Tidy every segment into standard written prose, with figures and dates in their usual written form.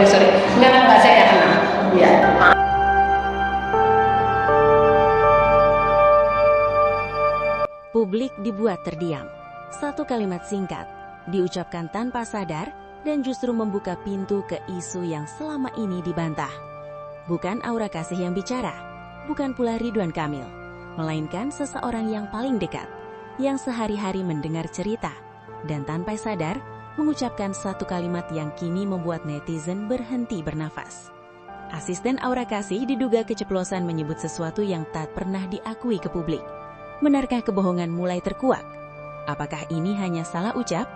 sorry. Enggak, saya nggak kenal. Ya. Publik dibuat terdiam. Satu kalimat singkat, diucapkan tanpa sadar, dan justru membuka pintu ke isu yang selama ini dibantah. Bukan Aura Kasih yang bicara, bukan pula Ridwan Kamil, melainkan seseorang yang paling dekat, yang sehari-hari mendengar cerita, dan tanpa sadar, mengucapkan satu kalimat yang kini membuat netizen berhenti bernafas. Asisten Aura Kasih diduga keceplosan menyebut sesuatu yang tak pernah diakui ke publik. Benarkah kebohongan mulai terkuak? Apakah ini hanya salah ucap?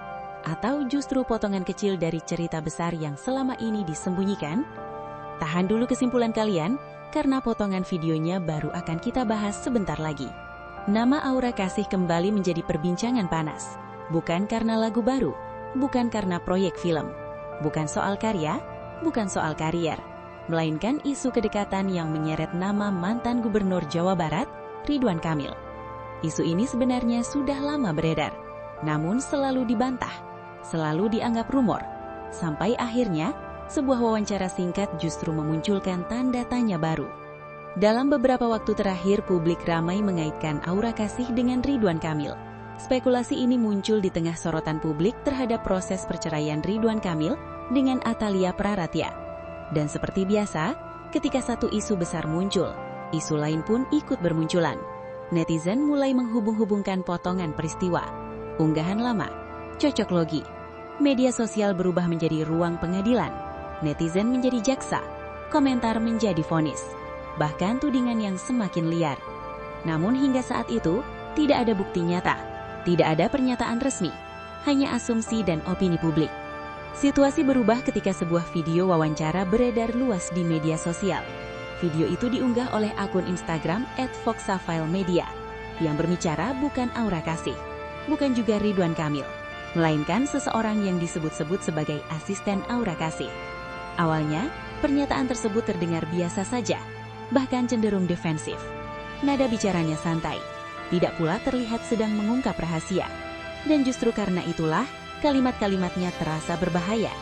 Atau justru potongan kecil dari cerita besar yang selama ini disembunyikan? Tahan dulu kesimpulan kalian, karena potongan videonya baru akan kita bahas sebentar lagi. Nama Aura Kasih kembali menjadi perbincangan panas. Bukan karena lagu baru, bukan karena proyek film, bukan soal karya, bukan soal karier, melainkan isu kedekatan yang menyeret nama mantan Gubernur Jawa Barat, Ridwan Kamil. Isu ini sebenarnya sudah lama beredar, namun selalu dibantah, selalu dianggap rumor, sampai akhirnya sebuah wawancara singkat justru memunculkan tanda tanya baru. Dalam beberapa waktu terakhir, publik ramai mengaitkan Aura Kasih dengan Ridwan Kamil. Spekulasi ini muncul di tengah sorotan publik terhadap proses perceraian Ridwan Kamil dengan Atalia Praratya. Dan seperti biasa, ketika satu isu besar muncul, isu lain pun ikut bermunculan. Netizen mulai menghubung-hubungkan potongan peristiwa, unggahan lama, cocok logi. Media sosial berubah menjadi ruang pengadilan, netizen menjadi jaksa, komentar menjadi vonis, bahkan tudingan yang semakin liar. Namun hingga saat itu, tidak ada bukti nyata, tidak ada pernyataan resmi, hanya asumsi dan opini publik. Situasi berubah ketika sebuah video wawancara beredar luas di media sosial. Video itu diunggah oleh akun Instagram @foxafilemedia yang berbicara bukan Aura Kasih, bukan juga Ridwan Kamil, melainkan seseorang yang disebut-sebut sebagai asisten Aura Kasih. Awalnya, pernyataan tersebut terdengar biasa saja, bahkan cenderung defensif. Nada bicaranya santai, tidak pula terlihat sedang mengungkap rahasia. Dan justru karena itulah, kalimat-kalimatnya terasa berbahaya.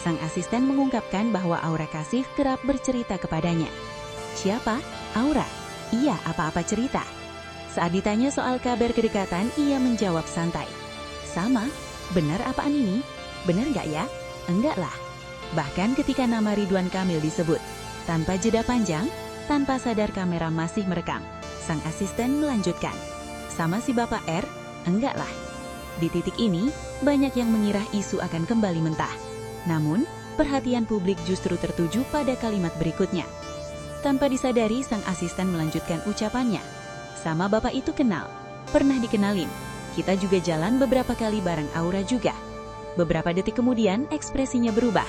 Sang asisten mengungkapkan bahwa Aura Kasih kerap bercerita kepadanya. Siapa? Aura. Iya, apa-apa cerita. Saat ditanya soal kabar kedekatan, ia menjawab santai. Sama, benar apaan ini? Benar nggak ya? Enggak lah. Bahkan ketika nama Ridwan Kamil disebut, tanpa jeda panjang, tanpa sadar kamera masih merekam, sang asisten melanjutkan. Sama si Bapak R? Enggak lah. Di titik ini, banyak yang mengira isu akan kembali mentah. Namun, perhatian publik justru tertuju pada kalimat berikutnya. Tanpa disadari, sang asisten melanjutkan ucapannya. Sama Bapak itu kenal, pernah dikenalin. Kita juga jalan beberapa kali bareng Aura juga. Beberapa detik kemudian, ekspresinya berubah.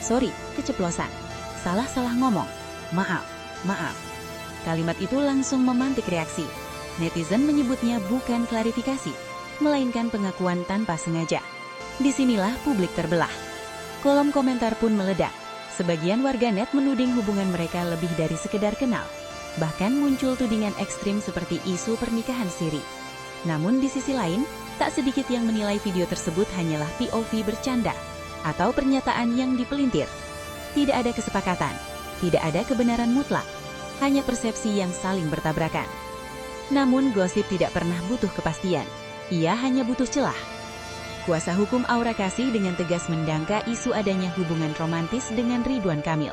Sorry, keceplosan. Salah ngomong. Maaf. Kalimat itu langsung memantik reaksi. Netizen menyebutnya bukan klarifikasi, melainkan pengakuan tanpa sengaja. Disinilah publik terbelah. Kolom komentar pun meledak. Sebagian warganet menuding hubungan mereka lebih dari sekedar kenal. Bahkan muncul tudingan ekstrim seperti isu pernikahan siri. Namun di sisi lain, tak sedikit yang menilai video tersebut hanyalah POV bercanda atau pernyataan yang dipelintir. Tidak ada kesepakatan, tidak ada kebenaran mutlak, hanya persepsi yang saling bertabrakan. Namun gosip tidak pernah butuh kepastian, ia hanya butuh celah. Kuasa hukum Aura Kasih dengan tegas mendangka isu adanya hubungan romantis dengan Ridwan Kamil.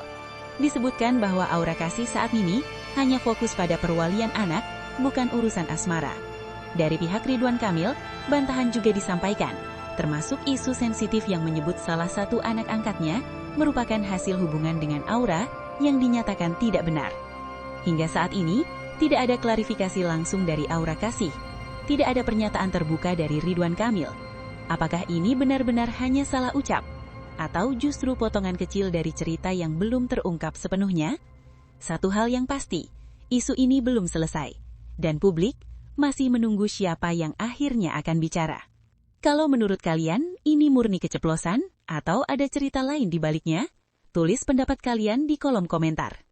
Disebutkan bahwa Aura Kasih saat ini hanya fokus pada perwalian anak, bukan urusan asmara. Dari pihak Ridwan Kamil, bantahan juga disampaikan, termasuk isu sensitif yang menyebut salah satu anak angkatnya merupakan hasil hubungan dengan Aura yang dinyatakan tidak benar. Hingga saat ini, tidak ada klarifikasi langsung dari Aura Kasih. Tidak ada pernyataan terbuka dari Ridwan Kamil. Apakah ini benar-benar hanya salah ucap? Atau justru potongan kecil dari cerita yang belum terungkap sepenuhnya? Satu hal yang pasti, isu ini belum selesai. Dan publik masih menunggu siapa yang akhirnya akan bicara. Kalau menurut kalian, ini murni keceplosan? Atau ada cerita lain di baliknya? Tulis pendapat kalian di kolom komentar.